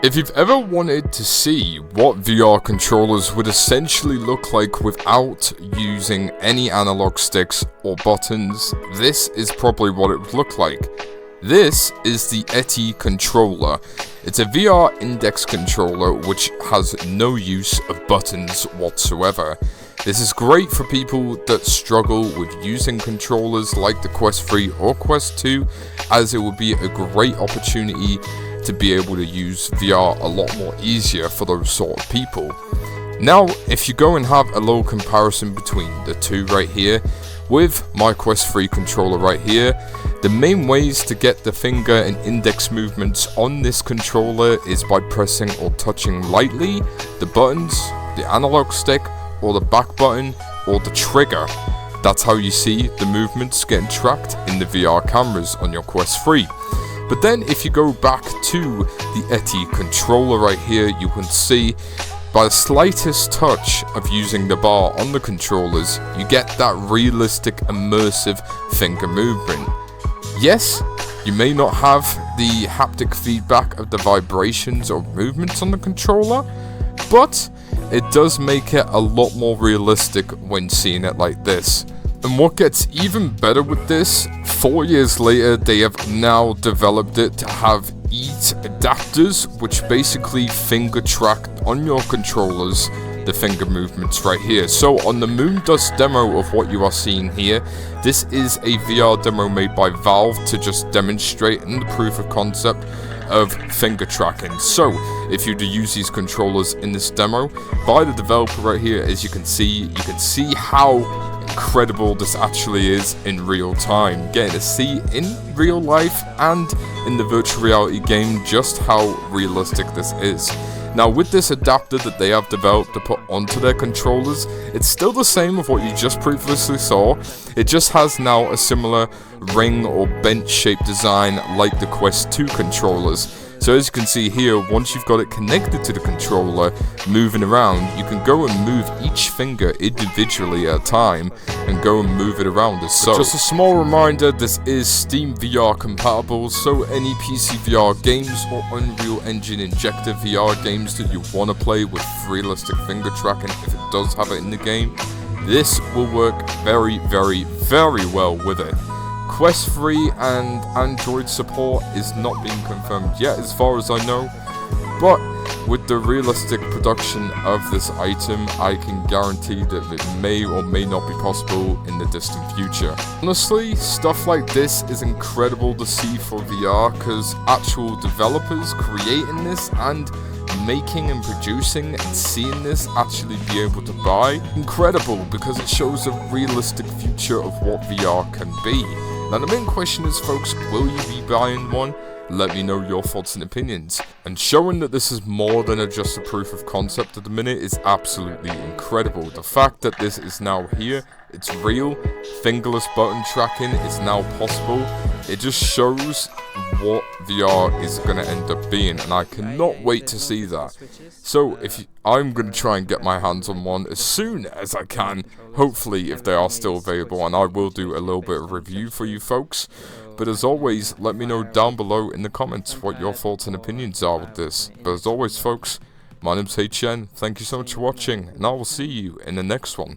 If you've ever wanted to see what VR controllers would essentially look like without using any analog sticks or buttons, this is probably what it would look like. This is the ETI controller. It's a VR index controller which has no use of buttons whatsoever. This is great for people that struggle with using controllers like the Quest 3 or Quest 2, as it would be a great opportunity to be able to use VR a lot more easier for those sort of people. Now, if you go and have a little comparison between the two right here, with my Quest 3 controller right here, the main ways to get the finger and index movements on this controller is by pressing or touching lightly the buttons, the analog stick, or the back button, or the trigger. That's how you see the movements getting tracked in the VR cameras on your Quest 3. But then if you go back to the ETI controller right here, you can see by the slightest touch of using the bar on the controllers, you get that realistic immersive finger movement. Yes, you may not have the haptic feedback of the vibrations or movements on the controller, but it does make it a lot more realistic when seeing it like this. And what gets even better with this, 4 years later they have now developed it to have EAT adapters, which basically finger track on your controllers the finger movements right here. So on the Moondust demo of what you are seeing here, this is a VR demo made by Valve to just demonstrate in the proof of concept of finger tracking. So if you do use these controllers in this demo by the developer right here, as you can see how incredible this actually is in real time. Getting to see in real life and in the virtual reality game just how realistic this is. Now with this adapter that they have developed to put onto their controllers, it's still the same of what you just previously saw. It just has now a similar ring or bench shaped design like the Quest 2 controllers. So as you can see here, once you've got it connected to the controller, moving around, you can go and move each finger individually at a time and go and move it around as so. Just a small reminder, this is Steam VR compatible, so any PC VR games or Unreal Engine injected VR games that you want to play with realistic finger tracking, if it does have it in the game, this will work very, very, very well with it. Quest 3 and Android support is not being confirmed yet as far as I know, but with the realistic production of this item, I can guarantee that it may or may not be possible in the distant future. Honestly, stuff like this is incredible to see for VR, because actual developers creating this and making and producing and seeing this actually be able to buy, incredible, because it shows a realistic future of what VR can be. Now the main question is, folks, will you be buying one? Let me know your thoughts and opinions. And showing that this is more than just a proof of concept at the minute is absolutely incredible. The fact that this is now here, it's real, fingerless button tracking is now possible. It just shows what VR is going to end up being, and I cannot wait to see that. So I'm going to try and get my hands on one as soon as I can, hopefully if they are still available, and I will do a little bit of review for you folks. But as always, let me know down below in the comments what your thoughts and opinions are with this. But as always, folks, my name's HN, thank you so much for watching, and I will see you in the next one.